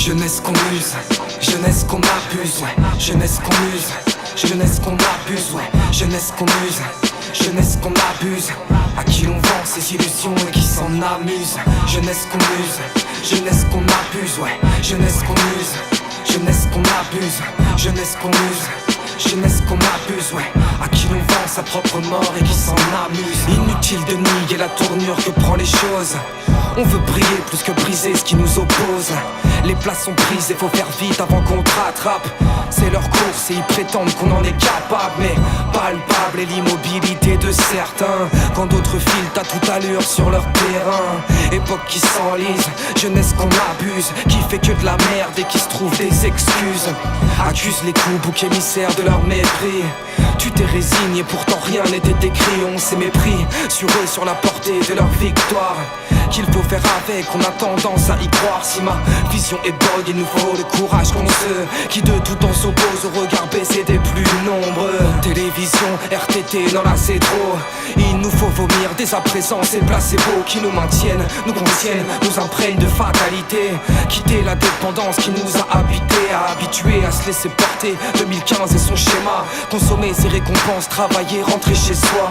Jeunesse qu'on use, jeunesse qu'on abuse, ouais. Jeunesse qu'on use, jeunesse qu'on abuse, ouais. Jeunesse qu'on use, jeunesse qu'on abuse. À qui l'on vend ses illusions et qui s'en amuse. Jeunesse qu'on use, jeunesse qu'on abuse, ouais. Jeunesse qu'on use, jeunesse qu'on abuse. Jeunesse qu'on use, jeunesse qu'on abuse, ouais. À qui l'on vend sa propre mort et qui s'en amuse. Inutile de nier la tournure que prend les choses. On veut briller plus que briser ce qui nous oppose. Les places sont prises et faut faire vite avant qu'on te rattrape. C'est leur course et ils prétendent qu'on en est capable. Mais palpable est l'immobilité de certains, quand d'autres filent à toute allure sur leur terrain. Époque qui s'enlise, jeunesse qu'on abuse, qui fait que de la merde et qui se trouve des excuses. Accuse les coups, bouc émissaires de leur mépris. Tu t'es résigné, pourtant rien n'était écrit. On s'est mépris sur eux, sur la portée de leur victoire. Qu'il faut faire avec, on a tendance à y croire. Si ma vision est bonne, il nous faut le courage qu'on se qui de tout temps s'oppose au regard baissé des plus nombreux. Télévision, RTT, non là c'est trop. Il nous faut vomir dès à présent ces placebos qui nous maintiennent, nous contiennent, nous imprègnent de fatalité. Quitter la dépendance qui nous a habités, à habituer à se laisser porter. 2015 et son schéma, consommer ses récompenses, travailler, rentrer chez soi.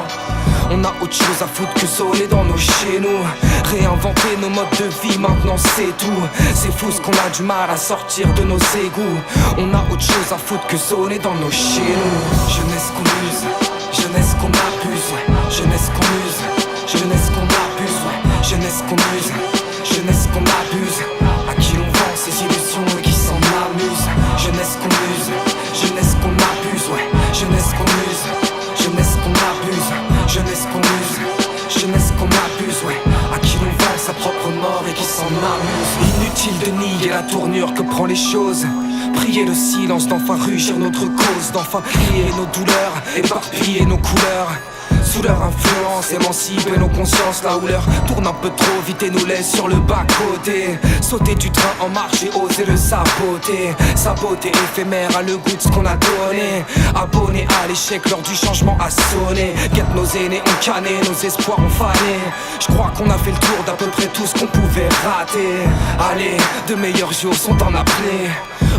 On a autre chose à foutre que zoner dans nos chez nous. Réinventer nos modes de vie, maintenant c'est tout. C'est fou ce qu'on a du mal à sortir de nos égouts. On a autre chose à foutre que zoner dans nos chez nous. Jeunesse qu'on use, jeunesse qu'on abuse, ouais. Jeunesse qu'on use, jeunesse qu'on abuse, ouais. Jeunesse qu'on use, jeunesse qu'on abuse. À qui l'on vend ses illusions et qui s'en amuse. Jeunesse qu'on use, jeunesse qu'on abuse, ouais. Jeunesse qu'on use, jeunesse qu'on abuse. Jeunesse qu'on use, jeunesse qu'on abuse, ouais. À qui l'on vend sa propre mort et qui s'en amuse. Inutile de nier la tournure que prend les choses. Prier le silence, d'enfin rugir notre cause, d'enfin crier nos douleurs, éparpiller nos couleurs. Sous leur influence, émanciper nos consciences là où l'heure tourne un peu trop vite et nous laisse sur le bas-côté. Sauter du train en marche et oser le saboter. Sa beauté éphémère a le goût de ce qu'on a donné. Abonné à l'échec, l'heure du changement a sonné. Guette nos aînés ont canné, nos espoirs ont fané. Je crois qu'on a fait le tour d'à peu près tout ce qu'on pouvait rater. Allez, de meilleurs jours sont en apnée.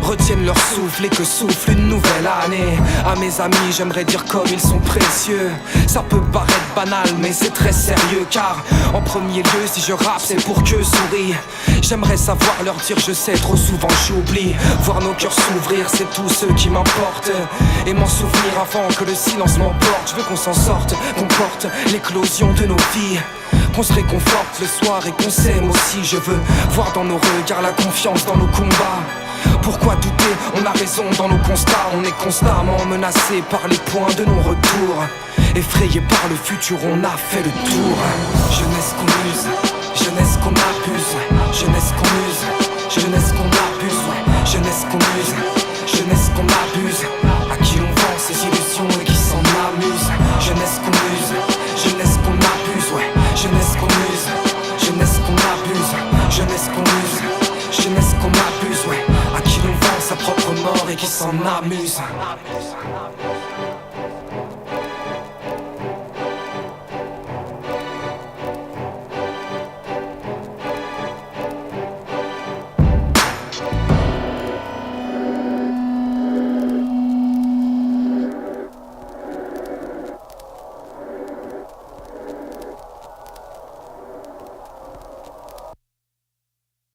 Retiennent leur souffle et que souffle une nouvelle année. À mes amis j'aimerais dire comme ils sont précieux. Ça peut paraître banal mais c'est très sérieux. Car en premier lieu si je rappe c'est pour qu'eux sourient. J'aimerais savoir leur dire je sais trop souvent j'oublie. Voir nos cœurs s'ouvrir c'est tout ce qui m'importe. Et m'en souvenir avant que le silence m'emporte. Je veux qu'on s'en sorte, qu'on porte l'éclosion de nos vies. Qu'on se réconforte le soir et qu'on s'aime aussi. Je veux voir dans nos regards la confiance dans nos combats. Pourquoi douter? On a raison dans nos constats. On est constamment menacé par les points de non-retour. Effrayé par le futur, on a fait le tour. Jeunesse qu'on use, jeunesse qu'on abuse, jeunesse qu'on use, jeunesse qu'on abuse, jeunesse qu'on use, jeunesse qu'on abuse. À qui l'on vend ses illusions et qui s'en amuse. Jeunesse qu'on use, jeunesse qu'on abuse, ouais. Jeunesse qu'on use, jeunesse qu'on abuse, jeunesse qu'on use, jeunesse qu'on abuse, ouais. À qui l'on vend sa propre mort et qui s'en amuse.